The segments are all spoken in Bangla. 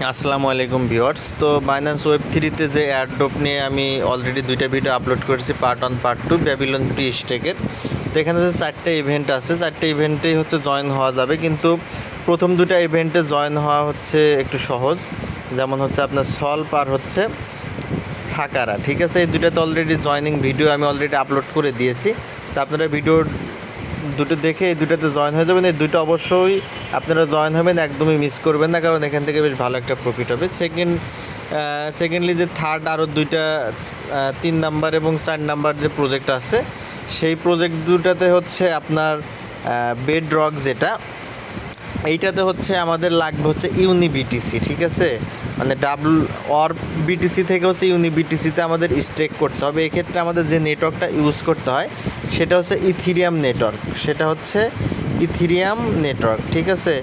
আসসালামু আলাইকুম ভিউয়ার্স। তো বাইন্যান্স ওয়েব থ্রিতে যে অ্যাড্রপ নিয়ে আমি অলরেডি দুইটা ভিডিও আপলোড করেছি, পার্ট 1 পার্ট 2 ব্যাবিলন প্রি স্টেকের। তো এখানে যে 4টে ইভেন্ট আছে, 4টে ইভেন্টেই হচ্ছে জয়েন হওয়া যাবে, কিন্তু প্রথম দুটো ইভেন্টে জয়েন হওয়া হচ্ছে একটু সহজ, যেমন হচ্ছে আপনার সলভ আর হচ্ছে সাকারা। ঠিক আছে, এই দুটাতে অলরেডি জয়েনিং ভিডিও আমি অলরেডি আপলোড করে দিয়েছি। তো আপনারা ভিডিও দুটো দেখে এই দুটাতে জয়েন হয়ে যাবেন। এই দুটো অবশ্যই আপনারা জয়েন হবেন, একদমই মিস করবেন না, কারণ এখান থেকে বেশ ভালো একটা প্রফিট হবে। সেকেন্ডলি যে থার্ড আরও দুইটা 3 নাম্বার এবং 4 নাম্বার যে প্রজেক্ট আছে, সেই প্রজেক্ট দুটাতে হচ্ছে আপনার বেড রক যেটা, এইটাতে হচ্ছে আমাদের লাগবে হচ্ছে ইউনি বিটিসি। ঠিক আছে, মানে বিটিসি থেকে হচ্ছে ইউনি বিটিসিতে আমাদের স্টেক করতে হবে। এক্ষেত্রে আমাদের যে নেটওয়ার্কটা ইউজ করতে হয় সেটা হচ্ছে ইথিরিয়াম নেটওয়ার্ক, ঠিক আছে।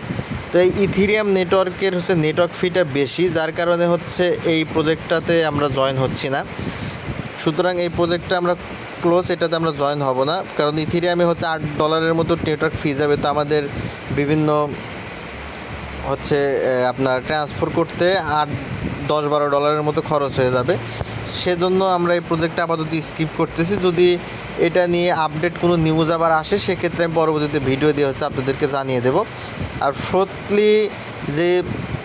তো এই ইথিরিয়াম নেটওয়ার্কের হচ্ছে নেটওয়ার্ক ফিটা বেশি, যার কারণে হচ্ছে এই প্রজেক্টটাতে আমরা জয়েন হচ্ছি না। সুতরাং এই প্রজেক্টটা আমরা ক্লোজ, এটাতে আমরা জয়েন হব না, কারণ ইথিরিয়ামে হচ্ছে $8 মতো নেটওয়ার্ক ফি যাবে। তো আমাদের বিভিন্ন হচ্ছে আপনার ট্রান্সফার করতে $10-12 মতো খরচ হয়ে যাবে। সেজন্য আমরা এই প্রজেক্টটা আপাতত স্কিপ করতেছি। যদি এটা নিয়ে আপডেট কোনো নিউজ আবার আসে, সেক্ষেত্রে আমি পরবর্তীতে ভিডিও দিয়ে হচ্ছে আপনাদেরকে জানিয়ে দেব। আর ফোর্থলি যে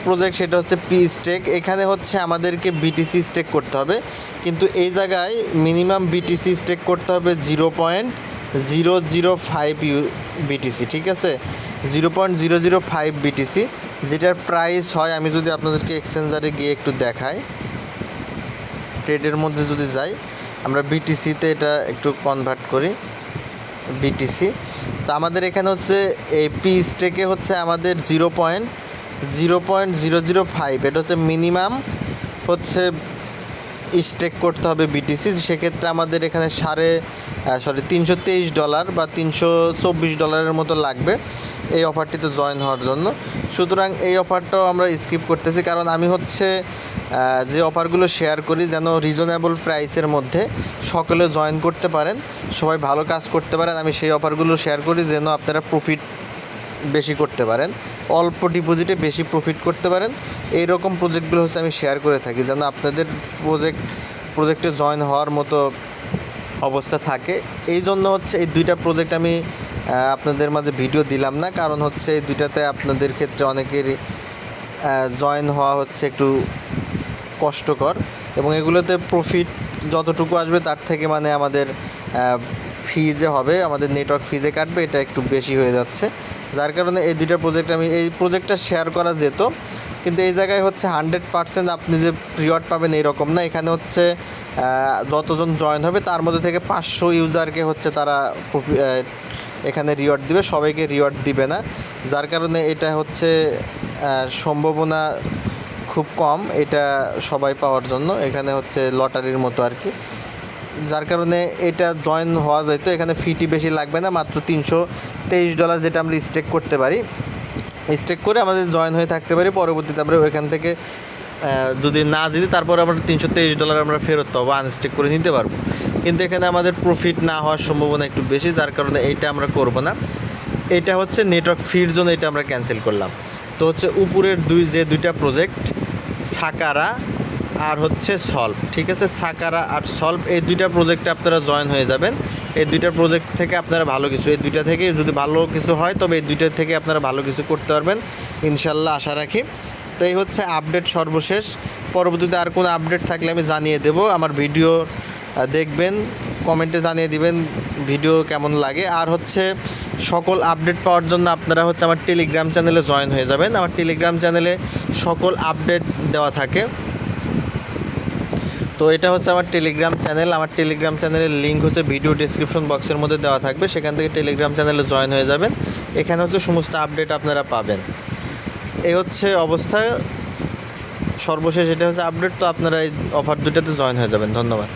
প্রজেক্ট সেটা হচ্ছে পি স্টেক। এখানে হচ্ছে আমাদেরকে বিটিসি স্টেক করতে হবে, কিন্তু এই জায়গায় মিনিমাম বিটিসি স্টেক করতে হবে 0.005 বিটিসি। ঠিক আছে, 0.005 বিটিসি, যেটার প্রাইস হয়, আমি যদি আপনাদেরকে এক্সচেঞ্জারে গিয়ে একটু দেখাই, ট্রেডের মধ্যে যদি যাই, আমরা বিটিসিতে এটা একটু কনভার্ট করি বিটিসি। তো আমাদের এখানে হচ্ছে এই পি স্টেকে হচ্ছে আমাদের 0.005, এটা হচ্ছে মিনিমাম হচ্ছে স্টেক করতে হবে বিটিসি। সেক্ষেত্রে আমাদের এখানে $323 বা $324 মতো লাগবে এই অফারটিতে জয়েন হওয়ার জন্য। সুতরাং এই অফারটাও আমরা স্কিপ করতেছি, কারণ আমি হচ্ছে যে অফারগুলো শেয়ার করি যেন রিজনেবল প্রাইসের মধ্যে সকলে জয়েন করতে পারেন, সবাই ভালো কাজ করতে পারেন, আমি সেই অফারগুলো শেয়ার করি যেন আপনারা প্রফিট বেশি করতে পারেন, অল্প ডিপোজিটে বেশি প্রফিট করতে পারেন। এই রকম প্রজেক্টগুলো হচ্ছে আমি শেয়ার করে থাকি, যেন আপনাদের প্রজেক্টে জয়েন হওয়ার মতো অবস্থা থাকে। এই জন্য হচ্ছে এই দুইটা প্রজেক্ট আমি আপনাদের মাঝে ভিডিও দিলাম না, কারণ হচ্ছে এই দুইটাতে আপনাদের ক্ষেত্রে অনেকেরই জয়েন হওয়া হচ্ছে একটু কষ্টকর, এবং এগুলোতে প্রফিট যতটুকু আসবে তার থেকে মানে আমাদের ফি যে হবে, আমাদের নেটওয়ার্ক ফি যে কাটবে, এটা একটু বেশি হয়ে যাচ্ছে। যার কারণে এই দুইটা প্রজেক্ট এই প্রজেক্টটা শেয়ার করা যেত, কিন্তু এই জায়গায় হচ্ছে 100% আপনি যে রিওয়ার্ড পাবেন এরকম না। এখানে হচ্ছে যতজন জয়েন হবে তার মধ্যে থেকে 500 ইউজারকে হচ্ছে তারা এখানে রিওয়ার্ড দিবে, সবাইকে রিওয়ার্ড দিবে না। যার কারণে এটা হচ্ছে সম্ভাবনা খুব কম এটা সবাই পাওয়ার জন্য, এখানে হচ্ছে লটারির মতো আর কি। যার কারণে এটা জয়েন হওয়া যেত, এখানে ফিটি বেশি লাগবে না, মাত্র $323 যেটা আমরা স্টেক করতে পারি, স্টেক করে আমাদের জয়েন হয়ে থাকতে পারি। পরবর্তীতে আমরা ওইখান থেকে যদি না জিতি, তারপর আমরা $323 আমরা ফেরত পাবো, আনস্টেক করে নিতে পারবো। কিন্তু এখানে আমাদের প্রফিট না হওয়ার সম্ভাবনা একটু বেশি, যার কারণে এইটা আমরা করব না। এটা হচ্ছে নেটওয়ার্ক ফির জন্য এটা আমরা ক্যান্সেল করলাম। তো হচ্ছে উপরের দুইটা প্রজেক্ট সাকারা আর হচ্ছে সলভ, ঠিক আছে, সাকারা আর সলভ, এই দুইটা প্রজেক্টে আপনারা জয়েন হয়ে যাবেন। এই দুইটা প্রজেক্ট থেকে আপনারা ভালো কিছু, এই দুইটা থেকে যদি ভালো কিছু হয়, তবে এই দুইটা থেকে আপনারা ভালো কিছু করতে পারবেন ইনশাল্লাহ, আশা রাখি। তো এই হচ্ছে আপডেট সর্বশেষ। পরবর্তীতে আর কোনো আপডেট থাকলে আমি জানিয়ে দেব। আমার ভিডিও দেখবেন, কমেন্টে জানিয়ে দিবেন ভিডিও কেমন লাগে। আর হচ্ছে সকল আপডেট পাওয়ার জন্য আপনারা হচ্ছে আমার টেলিগ্রাম চ্যানেলে জয়েন হয়ে যাবেন। আমার টেলিগ্রাম চ্যানেলে সকল আপডেট দেওয়া থাকে। তো এটা হচ্ছে আমার টেলিগ্রাম চ্যানেল। আমার টেলিগ্রাম চ্যানেলের লিঙ্ক হচ্ছে ভিডিও ডিসক্রিপশন বক্সের মধ্যে দেওয়া থাকবে, সেখান থেকে টেলিগ্রাম চ্যানেলে জয়েন হয়ে যাবেন। এখানে হচ্ছে সমস্ত আপডেট আপনারা পাবেন। এই হচ্ছে অবস্থা সর্বশেষ, এটা হচ্ছে আপডেট। তো আপনারা এই অফার দুটাতে জয়েন হয়ে যাবেন। ধন্যবাদ।